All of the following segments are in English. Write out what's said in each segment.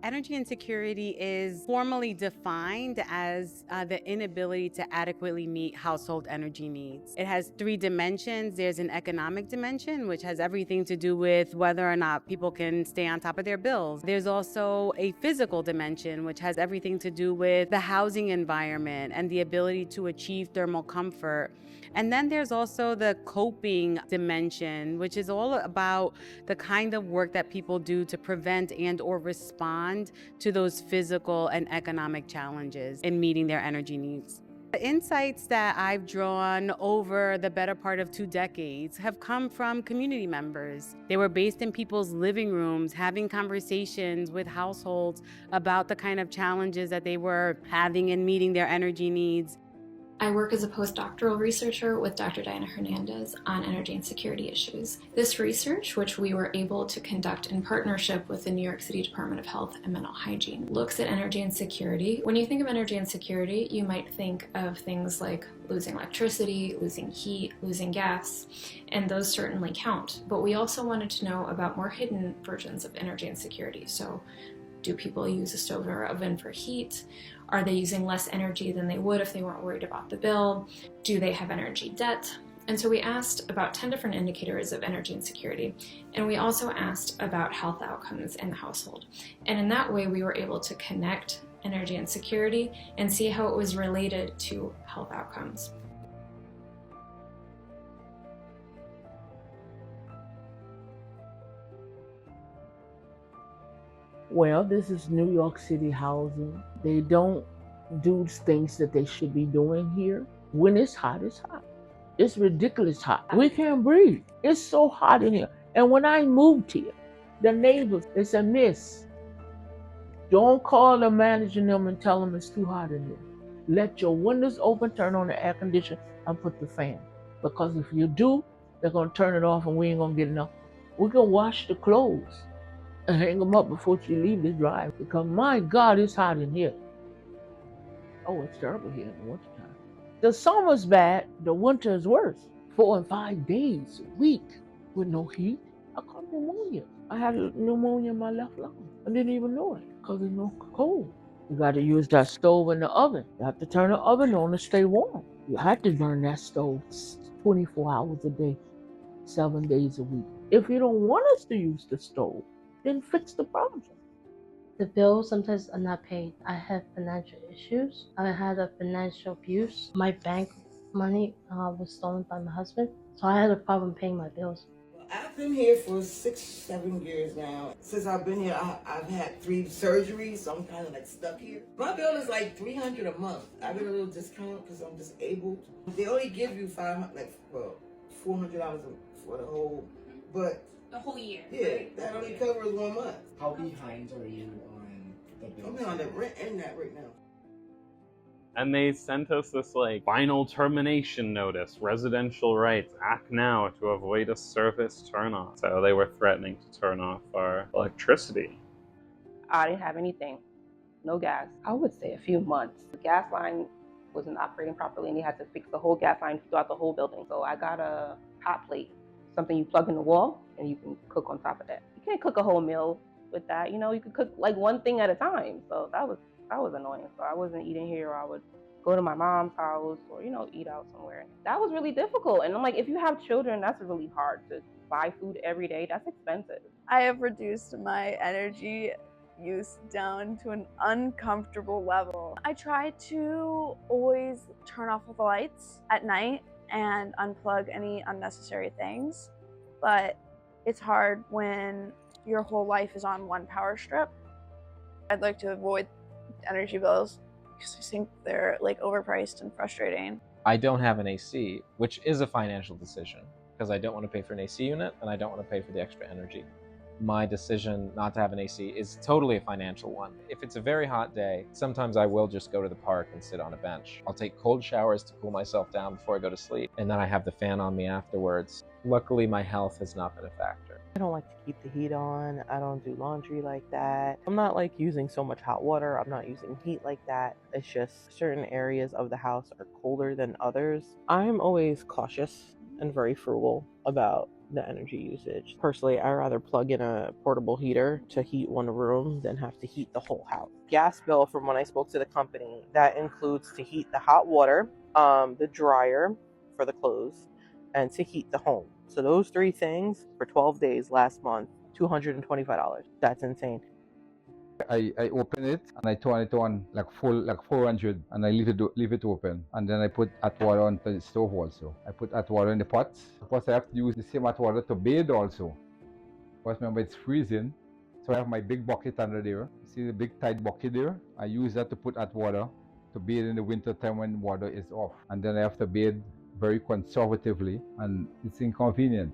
Energy insecurity is formally defined as the inability to adequately meet household energy needs. It has three dimensions. There's an economic dimension, which has everything to do with whether or not people can stay on top of their bills. There's also a physical dimension, which has everything to do with the housing environment and the ability to achieve thermal comfort. And then there's also the coping dimension, which is all about the kind of work that people do to prevent and or respond to those physical and economic challenges in meeting their energy needs. The insights that I've drawn over the better part of 2 decades have come from community members. They were based in people's living rooms, having conversations with households about the kind of challenges that they were having in meeting their energy needs. I work as a postdoctoral researcher with Dr. Diana Hernandez on energy and security issues. This research, which we were able to conduct in partnership with the New York City Department of Health and Mental Hygiene, looks at energy and security. When you think of energy and security, you might think of things like losing electricity, losing heat, losing gas, and those certainly count. But we also wanted to know about more hidden versions of energy and security. So, do people use a stove or oven for heat? Are they using less energy than they would if they weren't worried about the bill? Do they have energy debt? And so we asked about 10 different indicators of energy insecurity. And we also asked about health outcomes in the household. And in that way, we were able to connect energy insecurity and see how it was related to health outcomes. Well, this is New York City housing. They don't do things that they should be doing here. When it's hot, it's hot. It's ridiculous hot. We can't breathe. It's so hot in here. And when I moved here, the neighbors, it's a miss. Don't call the manager them and tell them it's too hot in there. Let your windows open, turn on the air conditioner, and put the fan. Because if you do, they're going to turn it off and we ain't going to get enough. We're going to wash the clothes and hang them up before you leave the drive, because my God, it's hot in here. Oh, it's terrible here in the wintertime. The summer's bad, the winter is worse. 4 and 5 days a week with no heat. I caught pneumonia. I had pneumonia in my left lung. I didn't even know it because it's no cold. You got to use that stove in the oven. You have to turn the oven on to stay warm. You have to burn that stove 24 hours a day, 7 days a week. If you don't want us to use the stove, then fix the problem. The bills sometimes are not paid. I have financial issues. I had a financial abuse. My bank money was stolen by my husband, so I had a problem paying my bills. I've been here for 6, 7 years now. Since I've been here, I've had 3 surgeries, so I'm kind of like stuck here. My bill is like $300 a month. I get a little discount because I'm disabled. They only give you $400 for the whole, but The whole year. yeah, right? that only covers 1 month. How behind are you on the bill? I'm on the rent and that right now. And they sent us this final termination notice, residential rights, act now to avoid a service turn-off. So they were threatening to turn off our electricity. I didn't have anything, no gas. I would say a few months. The gas line wasn't operating properly and they had to fix the whole gas line throughout the whole building. So I got a hot plate, something you plug in the wall and you can cook on top of that. You can't cook a whole meal with that, you could cook like one thing at a time. So that was annoying. So I wasn't eating here, or I would go to my mom's house or, eat out somewhere. That was really difficult. And I'm like, if you have children, that's really hard to buy food every day. That's expensive. I have reduced my energy use down to an uncomfortable level. I try to always turn off all the lights at night and unplug any unnecessary things, but it's hard when your whole life is on one power strip. I'd like to avoid energy bills because I think they're overpriced and frustrating. I don't have an AC, which is a financial decision because I don't want to pay for an AC unit and I don't want to pay for the extra energy. My decision not to have an AC is totally a financial one. If it's a very hot day, sometimes I will just go to the park and sit on a bench. I'll take cold showers to cool myself down before I go to sleep, and then I have the fan on me afterwards. Luckily, my health has not been a factor. I don't like to keep the heat on. I don't do laundry like that. I'm not using so much hot water. I'm not using heat like that. It's just certain areas of the house are colder than others. I'm always cautious and very frugal about the energy usage. Personally, I rather plug in a portable heater to heat one room than have to heat the whole house. Gas bill from when I spoke to the company, that includes to heat the hot water, the dryer for the clothes, and to heat the home. So those three things for 12 days last month, $225. That's insane. I open it and I turn it on like full, like 400, and I leave it open, and then I put hot water on the stove also. I put hot water in the pots. Plus I have to use the same hot water to bathe also. Because remember it's freezing, so I have my big bucket under there. See the big tight bucket there? I use that to put hot water to bathe in the winter time when water is off, and then I have to bathe very conservatively, and it's inconvenient.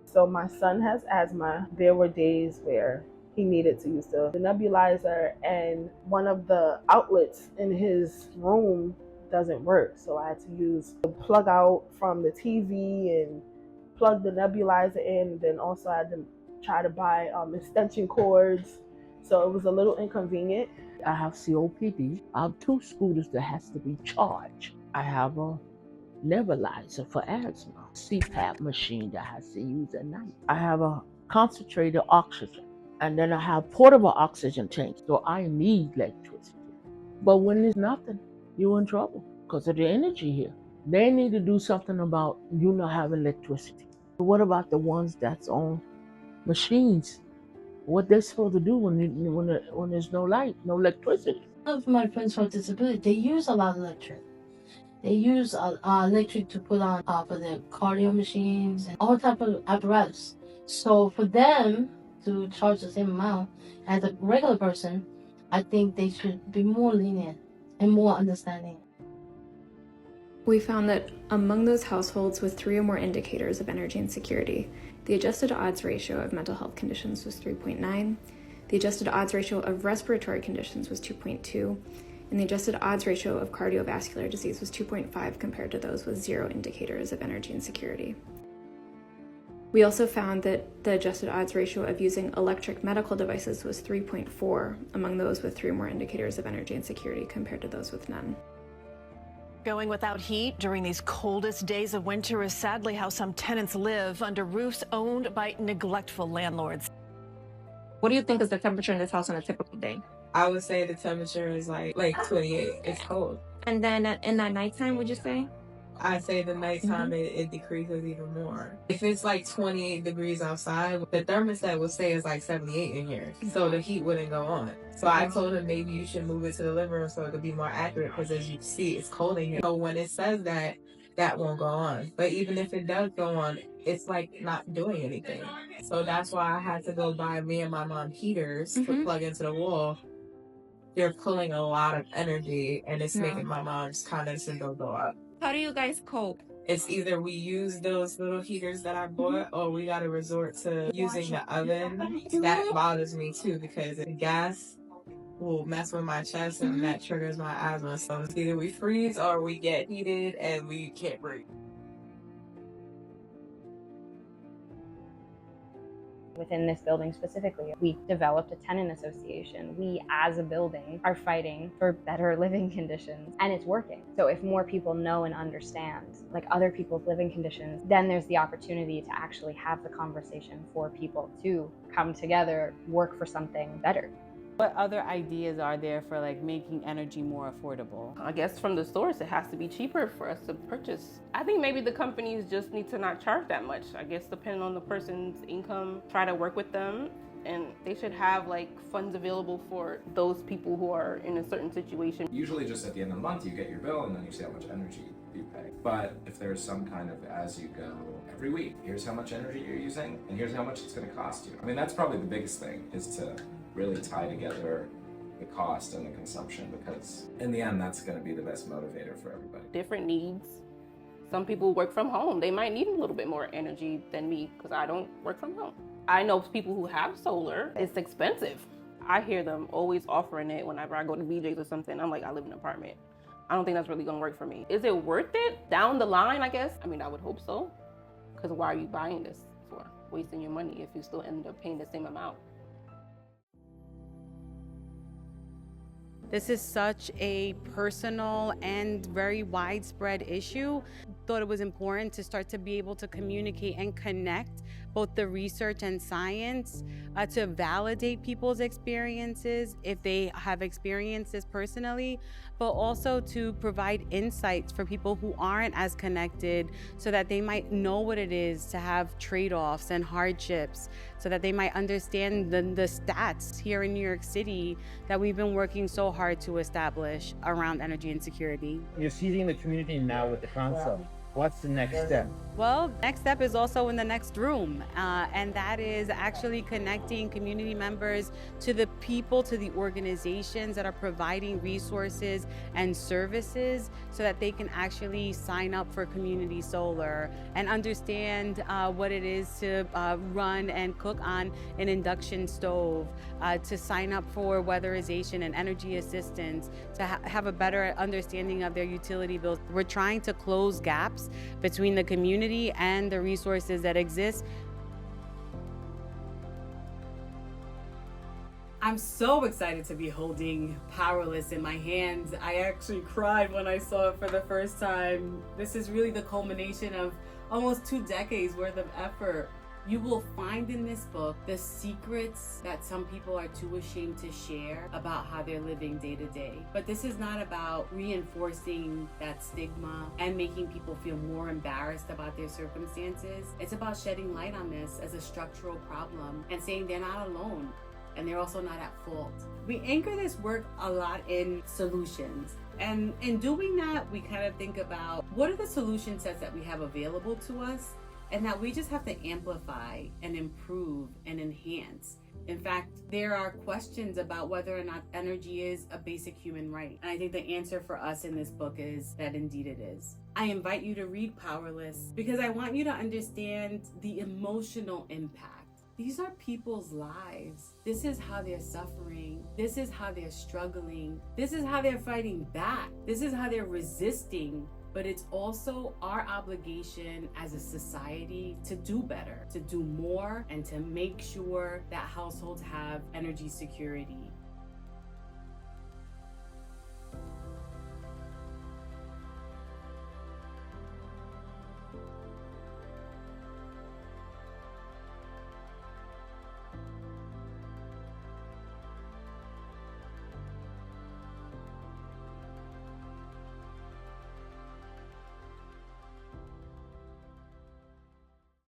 So my son has asthma. There were days where he needed to use the nebulizer, and one of the outlets in his room doesn't work. So I had to use the plug out from the TV and plug the nebulizer in. And then also I had to try to buy extension cords. So it was a little inconvenient. I have COPD. I have 2 scooters that has to be charged. I have a nebulizer for asthma, CPAP machine that has to use at night. I have a concentrated oxygen, and then I have portable oxygen tanks, so I need electricity. But when there's nothing, you're in trouble because of the energy here. They need to do something about you not having electricity. But what about the ones that's on machines? What they're supposed to do when there's no light, no electricity? One of my friends with disability, they use a lot of electric. They use electric to put on for the cardio machines and all type of apparatus. So for them to charge the same amount as a regular person, I think they should be more lenient and more understanding. We found that among those households with 3 or more indicators of energy insecurity, the adjusted odds ratio of mental health conditions was 3.9, the adjusted odds ratio of respiratory conditions was 2.2, and the adjusted odds ratio of cardiovascular disease was 2.5 compared to those with 0 indicators of energy insecurity. We also found that the adjusted odds ratio of using electric medical devices was 3.4 among those with 3 or more indicators of energy insecurity compared to those with none. Going without heat during these coldest days of winter is sadly how some tenants live under roofs owned by neglectful landlords. What do you think is the temperature in this house on a typical day? I would say the temperature is like 28. It's cold. And then in that nighttime, would you say? I say the nighttime it decreases even more. If it's like 28 degrees outside, the thermostat will say it's like 78 in here. So the heat wouldn't go on. So I told him maybe you should move it to the living room so it could be more accurate, because as you see, it's cold in here. So when it says that, that won't go on. But even if it does go on, it's like not doing anything. So that's why I had to go buy me and my mom heaters to plug into the wall. They're pulling a lot of energy, and it's making my mom's condensation go up. How do you guys cope? It's either we use those little heaters that I bought, or we got to resort to using the oven. That bothers me too, because the gas will mess with my chest and that triggers my asthma. So it's either we freeze or we get heated and we can't breathe. Within this building specifically, we developed a tenant association. We, as a building, are fighting for better living conditions, and it's working. So if more people know and understand like other people's living conditions, then there's the opportunity to actually have the conversation for people to come together, work for something better. What other ideas are there for like making energy more affordable? I guess from the source, it has to be cheaper for us to purchase. I think maybe the companies just need to not charge that much. I guess depending on the person's income, try to work with them. And they should have like funds available for those people who are in a certain situation. Usually just at the end of the month, you get your bill and then you see how much energy you pay. But if there's some kind of as you go every week, here's how much energy you're using and here's how much it's gonna cost you. I mean, that's probably the biggest thing, is to really tie together the cost and the consumption, because in the end, that's gonna be the best motivator for everybody. Different needs. Some people work from home. They might need a little bit more energy than me because I don't work from home. I know people who have solar. It's expensive. I hear them always offering it whenever I go to BJ's or something. I'm like, I live in an apartment. I don't think that's really gonna work for me. Is it worth it down the line, I guess? I mean, I would hope so. Because why are you buying this for? Wasting your money if you still end up paying the same amount. This is such a personal and very widespread issue. Thought it was important to start to be able to communicate and connect both the research and science to validate people's experiences if they have experiences personally, but also to provide insights for people who aren't as connected so that they might know what it is to have trade-offs and hardships, so that they might understand the stats here in New York City that we've been working so hard to establish around energy insecurity. You're seeding the community now with the concept. What's the next step? Well, next step is also in the next room, and that is actually connecting community members to the people, to the organizations that are providing resources and services so that they can actually sign up for community solar and understand what it is to run and cook on an induction stove, to sign up for weatherization and energy assistance, to have a better understanding of their utility bills. We're trying to close gaps between the community and the resources that exist. I'm so excited to be holding Powerless in my hands. I actually cried when I saw it for the first time. This is really the culmination of almost 2 decades worth of effort. You will find in this book the secrets that some people are too ashamed to share about how they're living day to day. But this is not about reinforcing that stigma and making people feel more embarrassed about their circumstances. It's about shedding light on this as a structural problem and saying they're not alone and they're also not at fault. We anchor this work a lot in solutions. And in doing that, we kind of think about what are the solution sets that we have available to us and that we just have to amplify and improve and enhance. In fact, there are questions about whether or not energy is a basic human right. And I think the answer for us in this book is that indeed it is. I invite you to read Powerless because I want you to understand the emotional impact. These are people's lives. This is how they're suffering. This is how they're struggling. This is how they're fighting back. This is how they're resisting. But it's also our obligation as a society to do better, to do more, and to make sure that households have energy security.